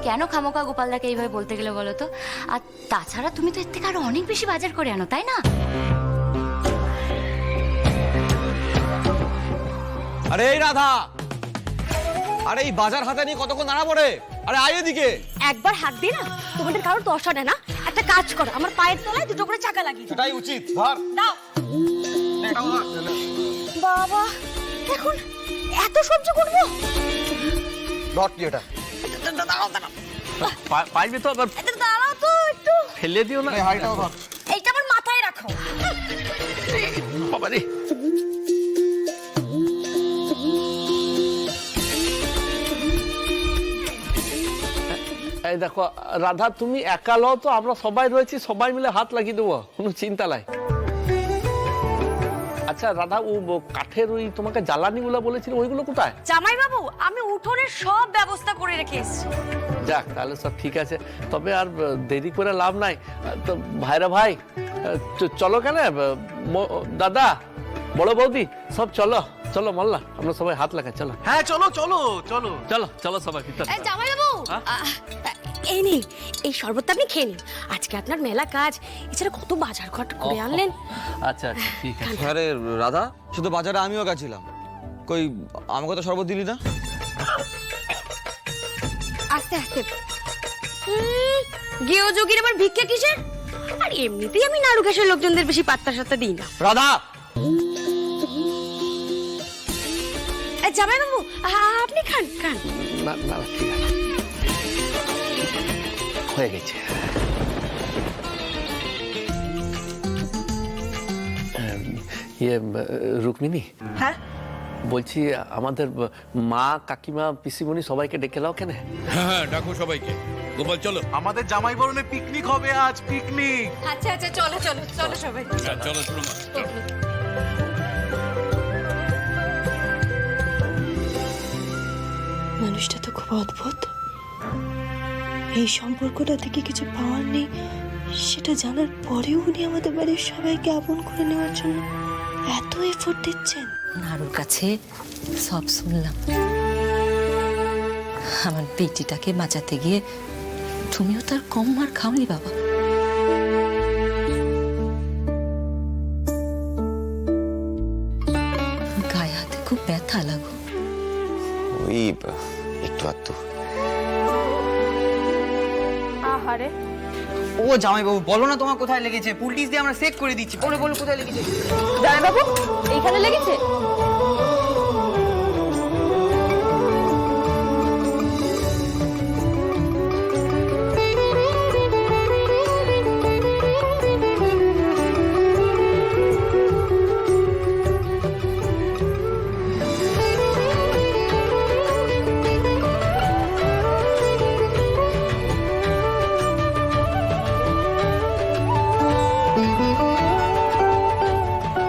কেন খামোকা গোপালদাকে এইভাবে বলতে গেলে বলো তো? আর তাছাড়া তুমি তো এর থেকে আরো অনেক বেশি বাজার করে আনো, তাই না? আরে এই রাধা, আরে এই বাজার হাতে নিয়ে কতক্ষণ দাঁড়া পড়ে? আরে আয় এদিকে। একবার হাত দি না, তোমাদের কারোর দশা নেই না। একটা কাজ করো, আমার পায়ের তলায় দুটো করে চাকা লাগিয়ে দাও। এটাই উচিত। ধর দাও। বাবা, এখন এত সহ্য করবো? ধর কি এটা? দাঁড়াও দাঁড়াও, পাইবে তো আবার দাঁড়াও তো একটু। ফেলে দিও না। এই হাইটাও ধর। এইটা আমার মাথায় রাখো। বাবা রে, এই দেখো রাধা, তুমি একা লও তো, আমরা সবাই রয়েছি, সবাই মিলে হাত লাগিয়ে দেবো, কোনো চিন্তা নাই। আচ্ছা রাধা, ও কাঠের ওই তোমাকে জ্বালানি গুলো বলেছিল, ওইগুলো কোথায়? জামাই বাবু, আমি উঠোনের সব ব্যবস্থা করে রেখে এসেছি। যাক, তাহলে সব ঠিক আছে। তবে আর দেরি করে লাভ নাই। তো ভাইরা ভাই, চলো কেন, দাদা, বড় বৌদি, সব চলো চলো মল্লা, আমরা সবাই হাত লাগাই, চলো। হ্যাঁ চলো চলো চলো চলো চলো সবাই ভিতরে। জামাই বাবু, এই নিন, এই শরবতটা আপনি খেয়ে নিন। আজকে আপনার মেলা কাজ, এছাড়া কত বাজার ঘাট করে আনলেন। আচ্ছা আচ্ছা, ঠিক আছে। আরে রাধা, শুধু বাজারে আমিও গেছিলাম, কই আমাকে তো শরবত দিলি না? আস্তে আস্তে। গেও যোগীর আবার ভিক্ষা কিসের? আর এমনিতেই আমি নাড়ু গ্যাসের লোকজনদের বেশি পাত্তা সাত্তা দিই না। রাধা, জামাই বাবু, আপনি খান খান। না না, ঠিক আছে, হয়ে গেছে। ইয়ে রুক্মিণী, হ্যাঁ বলছি আমাদের মা কাকিমা পিসিমণি সবাইকে ডেকে লাও কেন? হ্যাঁ ডাকো সবাইকে। গোপাল চলো। আমাদের জামাই বরণে পিকনিক হবে আজ, পিকনিক। আচ্ছা আচ্ছা, চলো চলো চলো সবাই। হ্যাঁ, চলো শুনো মা। মানুষটা তো খুব অদ্ভুত। এই সম্পর্কটা থেকে কিছু পাওয়ার নেই সেটা জানার পরেও উনি আমাদের বাড়ির সবাইকে আপন করে নেওয়ার জন্য এত এফোর্ট দিচ্ছেন। নারুর কাছে সব শুনলাম। আমার বেটিটাকে বাঁচাতে গিয়ে তুমিও তার কম মার খাওনি বাবা। গায়ে হাতে খুব ব্যথা লাগো। ওই একটু আধটু। আহারে, ও জামাইবাবু, বলো না তোমার কোথায় লেগেছে? পুলটিস দিয়ে আমরা চেক করে দিচ্ছি। বলো বলো কোথায় লেগেছে? জামাই বাবু, এইখানে লেগেছে?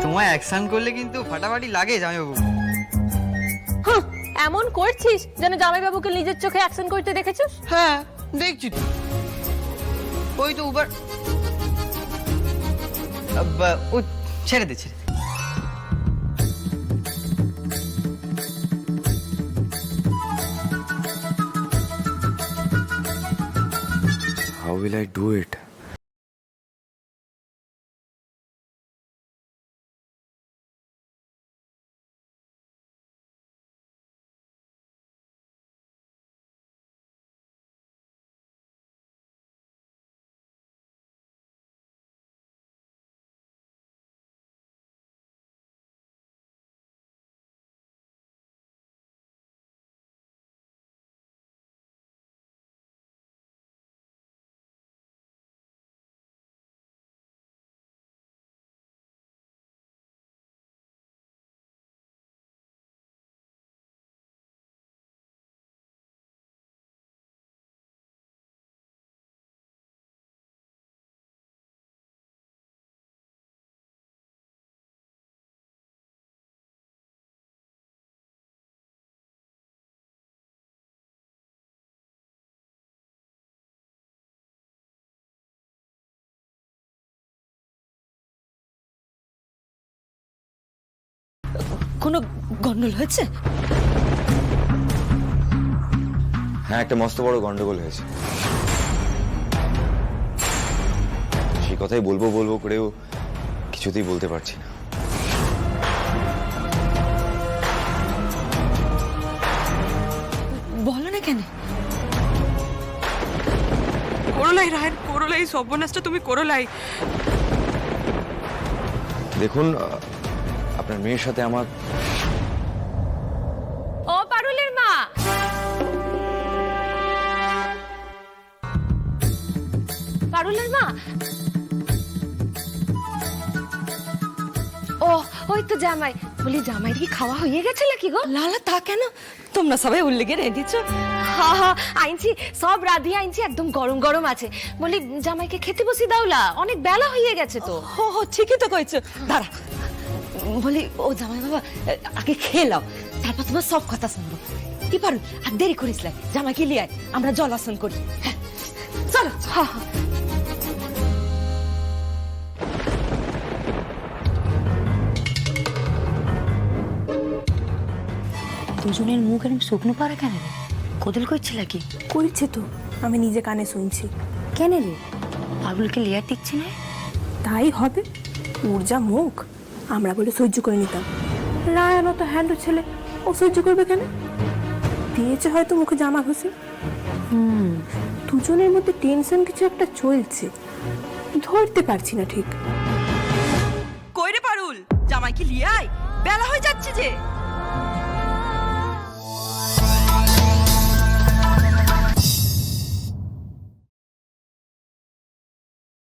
তোমায় অ্যাকশন করলে কিন্তু ফাটাফাটি লাগে জামাইবাবু। এমন করছিস যেন জামাই বাবুকে নিজের চোখে অ্যাকশন করতে দেখেছিস। হ্যাঁ দেখছি তো। ওই তো উবার, ও ছেড়ে দে ছেড়ে দে। How will I do it? কোনো গন্ডল হয়েছে? হ্যাঁ, একটা মস্ত বড় গন্ডগোল হয়েছে। সেই কথাই বলবো বলবো করেও কিছুতেই বলতে পারছি না। বলো না কেন? করলাই রায়ের করলাই, সর্বনাশটা তুমি করলাই। দেখুন, আপনার মেয়ের সাথে আমার ও পারুলের মা, পারুলের মা। ও ওই তো জামাই। বলি জামাইয়ের কি খাওয়া হয়ে গেছে নাকি গো? লালা তা কেন? তোমরা সবাই উল্লেগে রেঁধেছো? হা হা আইনছি, সব রাধি আইনছি, একদম গরম গরম আছে। বলি জামাইকে খেতে বসি দাওলা, অনেক বেলা হয়ে গেছে তো। হো ঠিকই তো কইছো। দাঁড়া, বলি ও জামাই বাবা আগে খেয়ে নাও, তারপর তোমার সব কথা শুনবো। কি পারো আর দেরি করিস না, জামাইকে লিয়ে আয়, আমরা জলাসন করি। হ্যাঁ, চলো। হা হা দুজনের মুখ এরকম শুকনো পারা কেন রে? কোদল করছিল কি? করেছে তো, আমি নিজে কানে শুনছি। কেন রে? পাগলকে লেয়ার দিচ্ছে না? তাই হবে, ওর যা মুখ, আমরা বলে সহ্য করে নিতাম। রায়ানো তো হ্যান্ড ছেলে, ও সহ্য করবে কেন? দিয়েছে হয়তো মুখে জামা ঘষে। দুজনের মধ্যে টেনশন কিছু একটা চলছে, ধরতে পারছি না ঠিক। কই রে পারুল, জামাইকে লিয়ে আয়, বেলা হয়ে যাচ্ছে যে।